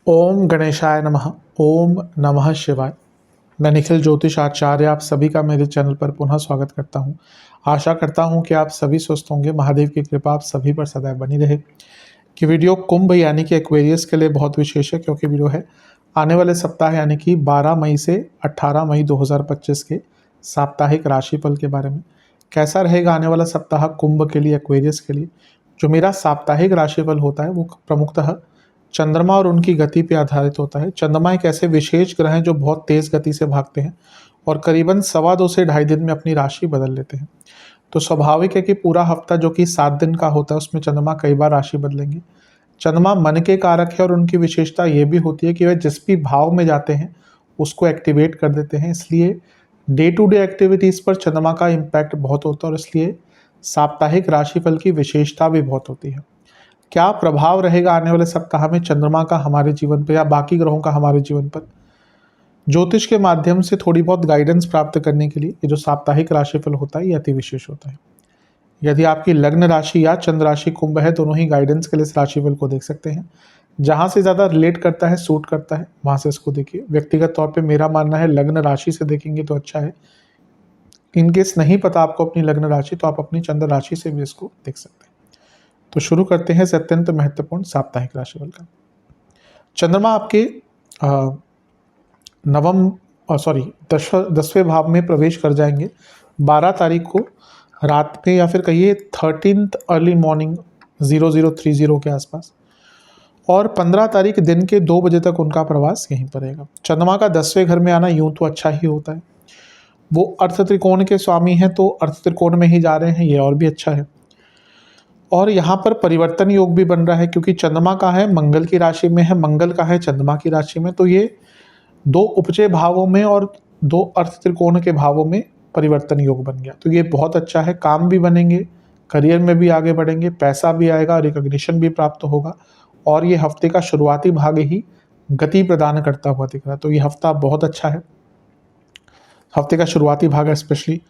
ओम गणेशाय नमः। ओम नमः शिवाय। मैं निखिल ज्योतिष आचार्य आप सभी का मेरे चैनल पर पुनः स्वागत करता हूं। आशा करता हूं कि आप सभी स्वस्थ होंगे। महादेव की कृपा आप सभी पर सदैव बनी रहे। कि वीडियो कुंभ यानी कि एक्वेरियस के लिए बहुत विशेष है, क्योंकि वीडियो है आने वाले सप्ताह यानी कि 12 मई से 18 मई 2025 के साप्ताहिक राशिफल के बारे में। कैसा रहेगा आने वाला सप्ताह कुंभ के लिए, एक्वेरियस के लिए। जो मेरा साप्ताहिक राशिफल होता है वो प्रमुखतः चंद्रमा और उनकी गति पर आधारित होता है। चंद्रमा एक ऐसे विशेष ग्रह हैं जो बहुत तेज गति से भागते हैं और करीबन 2.25 से 2.5 दिन में अपनी राशि बदल लेते हैं। तो स्वाभाविक है कि पूरा हफ्ता जो कि 7 दिन का होता है उसमें चंद्रमा कई बार राशि बदलेंगे। चंद्रमा मन के कारक है और उनकी विशेषता ये भी होती है कि वे जिस भी भाव में जाते हैं उसको एक्टिवेट कर देते हैं। इसलिए डे टू डे एक्टिविटीज़ पर चंद्रमा का इम्पैक्ट बहुत होता है और इसलिए साप्ताहिक राशिफल की विशेषता भी बहुत होती है। क्या प्रभाव रहेगा आने वाले सप्ताह में चंद्रमा का हमारे जीवन पर या बाकी ग्रहों का हमारे जीवन पर, ज्योतिष के माध्यम से थोड़ी बहुत गाइडेंस प्राप्त करने के लिए ये जो साप्ताहिक राशिफल होता है ये अति विशेष होता है। यदि आपकी लग्न राशि या चंद्र राशि कुंभ है, दोनों ही गाइडेंस के लिए इस राशिफल को देख सकते हैं। जहां से ज़्यादा रिलेट करता है, सूट करता है, वहां से इसको देखिए। व्यक्तिगत तौर पे मेरा मानना है लग्न राशि से देखेंगे तो अच्छा है। इनकेस नहीं पता आपको अपनी लग्न राशि तो आप अपनी चंद्र राशि से भी इसको देख सकते हैं। तो शुरू करते हैं इस अत्यंत महत्वपूर्ण साप्ताहिक राशिफल का। चंद्रमा आपके दसवें भाव में प्रवेश कर जाएंगे 12 तारीख को रात में, या फिर कहिए 13 अर्ली मॉर्निंग 0030 के आसपास, और 15 तारीख दिन के 2 बजे तक उनका प्रवास यहीं पर रहेगा। चंद्रमा का 10वें घर में आना यूं तो अच्छा ही होता है। वो अर्थ त्रिकोण के स्वामी हैं तो अर्थ त्रिकोण में ही जा रहे हैं, ये और भी अच्छा है। और यहाँ पर परिवर्तन योग भी बन रहा है, क्योंकि चंद्रमा का है मंगल की राशि में है, मंगल का है चंद्रमा की राशि में। तो ये 2 उपजे भावों में और 2 अर्थ त्रिकोण के भावों में परिवर्तन योग बन गया। तो ये बहुत अच्छा है। काम भी बनेंगे, करियर में भी आगे बढ़ेंगे, पैसा भी आएगा, रिकॉग्निशन भी प्राप्त होगा। और ये हफ्ते का शुरुआती भाग ही गति प्रदान करता हुआ दिख रहा है। तो ये हफ्ता बहुत अच्छा है। हफ्ते का शुरुआती भाग स्पेशली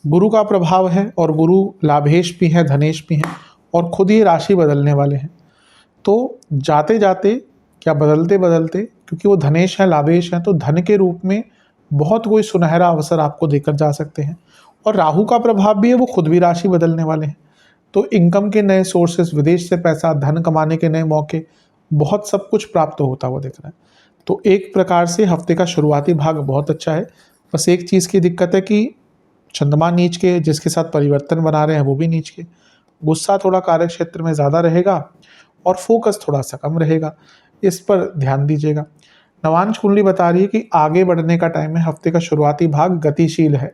गुरु का प्रभाव है, और गुरु लाभेश भी हैं, धनेश भी हैं, और खुद ही राशि बदलने वाले हैं। तो जाते जाते क्या बदलते बदलते, क्योंकि वो धनेश हैं, लाभेश हैं, तो धन के रूप में बहुत कोई सुनहरा अवसर आपको देकर जा सकते हैं। और राहु का प्रभाव भी है, वो खुद भी राशि बदलने वाले हैं। तो इनकम के नए सोर्सेस, विदेश से पैसा, धन कमाने के नए मौके, बहुत सब कुछ प्राप्त होता हुआ दिख रहा है। तो एक प्रकार से हफ्ते का शुरुआती भाग बहुत अच्छा है। बस एक चीज़ की दिक्कत है कि चंद्रमा नीच के, जिसके साथ परिवर्तन बना रहे हैं वो भी नीच के। गुस्सा थोड़ा कार्य क्षेत्र में ज़्यादा रहेगा और फोकस थोड़ा सा कम रहेगा, इस पर ध्यान दीजिएगा। नवांश कुंडली बता रही है कि आगे बढ़ने का टाइम है। हफ्ते का शुरुआती भाग गतिशील है।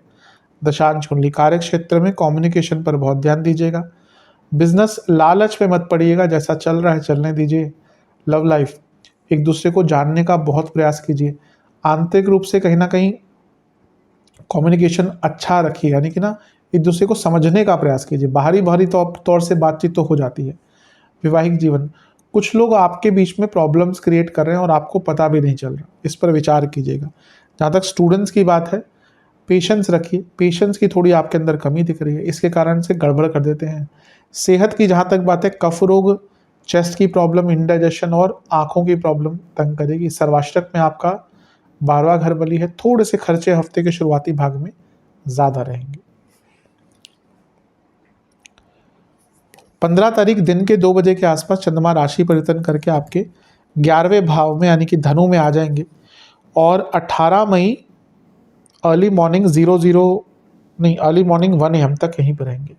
दशांश कुंडली कार्य क्षेत्र में कम्युनिकेशन पर बहुत ध्यान दीजिएगा। बिजनेस लालच में मत पड़िएगा, जैसा चल रहा है चलने दीजिए। लव लाइफ, एक दूसरे को जानने का बहुत प्रयास कीजिए। आंतरिक रूप से कहीं ना कहीं कम्युनिकेशन अच्छा रखिए, यानी कि ना एक दूसरे को समझने का प्रयास कीजिए। बाहरी तौर से बातचीत तो हो जाती है। वैवाहिक जीवन, कुछ लोग आपके बीच में प्रॉब्लम्स क्रिएट कर रहे हैं और आपको पता भी नहीं चल रहा, इस पर विचार कीजिएगा। जहाँ तक स्टूडेंट्स की बात है, पेशेंस रखिए। पेशेंस की थोड़ी आपके अंदर कमी दिख रही है, इसके कारण से गड़बड़ कर देते हैं। सेहत की जहाँ तक बात है, कफ रोग, चेस्ट की प्रॉब्लम, इंडाइजेशन और आँखों की प्रॉब्लम तंग करेगी। सर्वाष्टक में आपका 12वां घर बली है। थोड़े से खर्चे हफ्ते के शुरुआती भाग में ज़्यादा रहेंगे। 15 तारीख दिन के 2 बजे के आसपास चंद्रमा राशि परिवर्तन करके आपके 11वें भाव में यानी कि धनु में आ जाएंगे, और 18 मई अर्ली मॉर्निंग 1 AM तक यहीं पर रहेंगे।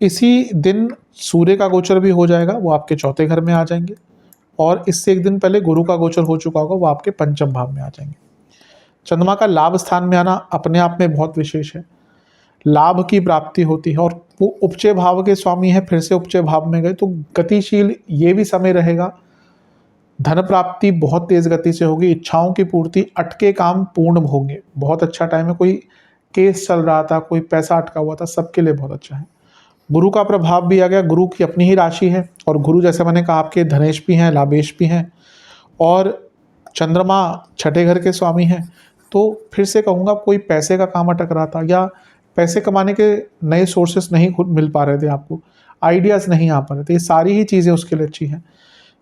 इसी दिन सूर्य का गोचर भी हो जाएगा, वो आपके 4थे घर में आ जाएंगे, और इससे एक दिन पहले गुरु का गोचर हो चुका होगा, वो आपके 5म भाव में आ जाएंगे। चंद्रमा का लाभ स्थान में आना अपने आप में बहुत विशेष है। लाभ की प्राप्ति होती है, और वो उपचय भाव के स्वामी है, फिर से उपचय भाव में गए तो गतिशील ये भी समय रहेगा। धन प्राप्ति बहुत तेज गति से होगी। इच्छाओं की पूर्ति, अटके काम पूर्ण होंगे। बहुत अच्छा टाइम है। कोई केस चल रहा था, कोई पैसा अटका हुआ था, सबके लिए बहुत अच्छा है। गुरु का प्रभाव भी आ गया। गुरु की अपनी ही राशि है, और गुरु जैसे मैंने कहा आपके धनेश भी हैं, लाभेश भी हैं, और चंद्रमा 6ठे घर के स्वामी हैं। तो फिर से कहूँगा, कोई पैसे का काम अटक रहा था या पैसे कमाने के नए सोर्सेस नहीं खुद मिल पा रहे थे आपको, आइडियाज़ नहीं आ पा रहे, तो ये सारी ही चीज़ें उसके लिए अच्छी हैं।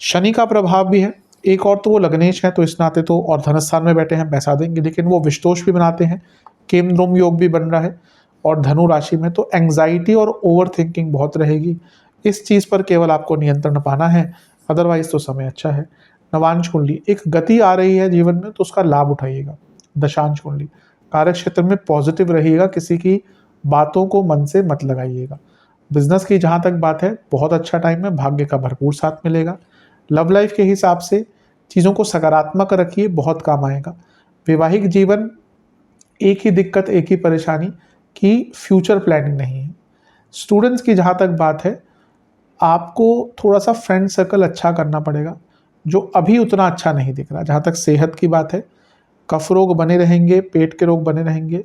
शनि का प्रभाव भी है, एक और तो वो लग्नेश है, तो इस नाते तो और धनस्थान में बैठे हैं, पैसा देंगे, लेकिन वो विषतोष भी बनाते हैं, केमद्रुम योग भी बन रहा है और धनु राशि में, तो एंग्जाइटी और ओवर थिंकिंग बहुत रहेगी। इस चीज़ पर केवल आपको नियंत्रण पाना है, अदरवाइज तो समय अच्छा है। नवांश कुंडली, एक गति आ रही है जीवन में, तो उसका लाभ उठाइएगा। दशांश कुंडली, कार्य क्षेत्र में पॉजिटिव रहिएगा, किसी की बातों को मन से मत लगाइएगा। बिजनेस की जहाँ तक बात है, बहुत अच्छा टाइम है, भाग्य का भरपूर साथ मिलेगा। लव लाइफ के हिसाब से चीज़ों को सकारात्मक रखिए, बहुत काम आएगा। वैवाहिक जीवन, एक ही दिक्कत, एक ही परेशानी कि फ्यूचर प्लानिंग नहीं है। स्टूडेंट्स की जहाँ तक बात है, आपको थोड़ा सा फ्रेंड सर्कल अच्छा करना पड़ेगा, जो अभी उतना अच्छा नहीं दिख रहा। जहाँ तक सेहत की बात है, कफ रोग बने रहेंगे, पेट के रोग बने रहेंगे,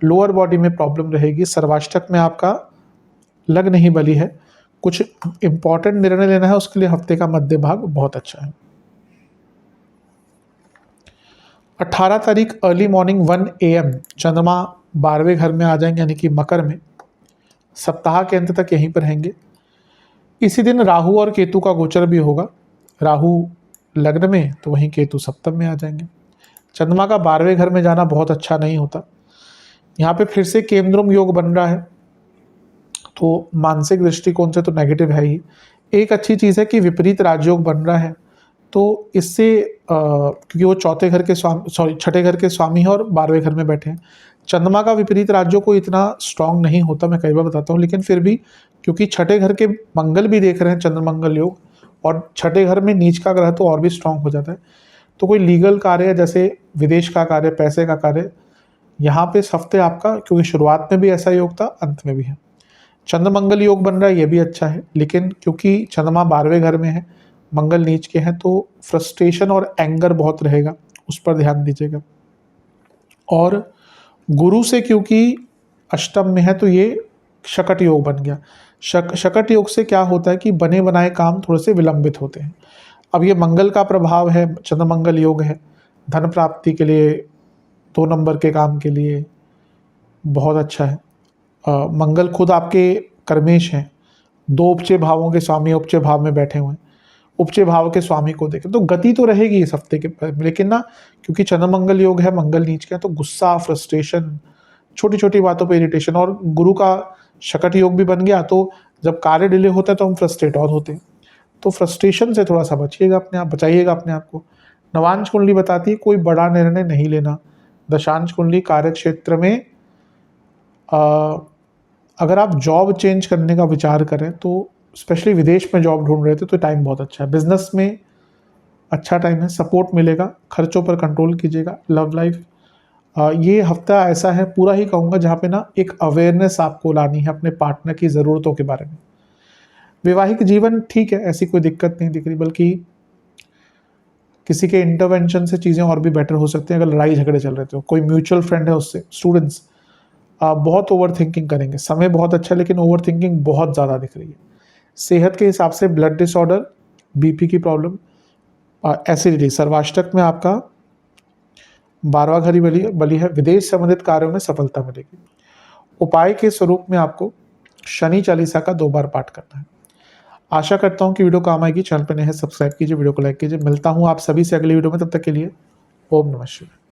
लोअर बॉडी में प्रॉब्लम रहेगी। सर्वाष्टक में आपका लग नहीं बली है, कुछ इंपॉर्टेंट निर्णय लेना है, उसके लिए हफ्ते का मध्य भाग बहुत अच्छा है। 18 तारीख अर्ली मॉर्निंग 1 AM चंद्रमा 12वें घर में आ जाएंगे, यानी कि मकर में। सप्ताह के अंत तक यहीं पर रहेंगे। इसी दिन राहु और केतु का गोचर भी होगा, राहु लग्न में तो वहीं केतु सप्तम में आ जाएंगे। चंद्रमा का 12वें घर में जाना बहुत अच्छा नहीं होता। यहाँ पे फिर से केमद्रुम योग बन रहा है, तो मानसिक दृष्टिकोण से तो नेगेटिव है ही। एक अच्छी चीज़ है कि विपरीत राजयोग बन रहा है, तो इससे क्योंकि वो चौथे घर के स्वामी, सॉरी छठे घर के स्वामी है और 12वें घर में बैठे हैं। चंद्रमा का विपरीत राज्यों को इतना स्ट्रांग नहीं होता, मैं कई बार बताता हूँ, लेकिन फिर भी क्योंकि छठे घर के मंगल भी देख रहे हैं, चंद्र मंगल योग, और छठे घर में नीच का ग्रह तो और भी स्ट्रांग हो जाता है। तो कोई लीगल कार्य, जैसे विदेश का कार्य, पैसे का कार्य, यहाँ पे इस हफ्ते आपका, क्योंकि शुरुआत में भी ऐसा योग था, अंत में भी है। चंद्र मंगल योग बन रहा है, ये भी अच्छा है, लेकिन क्योंकि चंद्रमा 12वें घर में है, मंगल नीच के हैं, तो फ्रस्ट्रेशन और एंगर बहुत रहेगा, उस पर ध्यान दीजिएगा। और गुरु से क्योंकि अष्टम में है, तो ये शकट योग बन गया। शकट योग से क्या होता है कि बने बनाए काम थोड़े से विलंबित होते हैं। अब ये मंगल का प्रभाव है, चंद्र मंगल योग है, धन प्राप्ति के लिए, 2 नंबर के काम के लिए बहुत अच्छा है। मंगल खुद आपके कर्मेश हैं, 2 उपचय भावों के स्वामी उपचय भाव में बैठे हुए हैं, उपचय भाव के स्वामी को देखें तो गति तो रहेगी इस हफ्ते के, लेकिन ना क्योंकि चंद्र मंगल योग है, मंगल नीच का, तो गुस्सा, फ्रस्ट्रेशन, छोटी छोटी बातों पे इरिटेशन, और गुरु का शकट योग भी बन गया, तो जब कार्य डिले होता है तो हम फ्रस्ट्रेट और होते हैं। तो फ्रस्ट्रेशन से थोड़ा सा बचिएगा, अपने आप बचाइएगा अपने आप को। नवांश कुंडली बताती है कोई बड़ा निर्णय नहीं लेना। दशांश कुंडली, कार्य क्षेत्र में अगर आप जॉब चेंज करने का विचार करें, तो स्पेशली विदेश में जॉब ढूंढ रहे थे, तो टाइम बहुत अच्छा है। बिजनेस में अच्छा टाइम है, सपोर्ट मिलेगा, खर्चों पर कंट्रोल कीजिएगा। लव लाइफ, ये हफ्ता ऐसा है, पूरा ही कहूँगा, जहाँ पे ना एक अवेयरनेस आपको लानी है अपने पार्टनर की ज़रूरतों के बारे में। वैवाहिक जीवन ठीक है, ऐसी कोई दिक्कत नहीं दिख रही, बल्कि किसी के इंटरवेंशन से चीज़ें और भी बेटर हो सकती हैं। अगर लड़ाई झगड़े चल रहे थे, कोई म्यूचुअल फ्रेंड है उससे, स्टूडेंट्स बहुत ओवर थिंकिंग करेंगे। समय बहुत अच्छा, लेकिन ओवर थिंकिंग बहुत ज़्यादा दिख रही है। सेहत के हिसाब से ब्लड डिसऑर्डर, बीपी की प्रॉब्लम, एसिडिटी, सर्वाष्टक में आपका 12वां घर ही बली है। विदेश संबंधित कार्यों में सफलता मिलेगी। उपाय के स्वरूप में आपको शनि चालीसा का 2 बार पाठ करना है। आशा करता हूँ कि वीडियो काम आएगी। चैनल पर नए हैं, सब्सक्राइब कीजिए, वीडियो को लाइक कीजिए। मिलता हूँ आप सभी से अगली वीडियो में, तब तक के लिए ओम नमः शिवाय।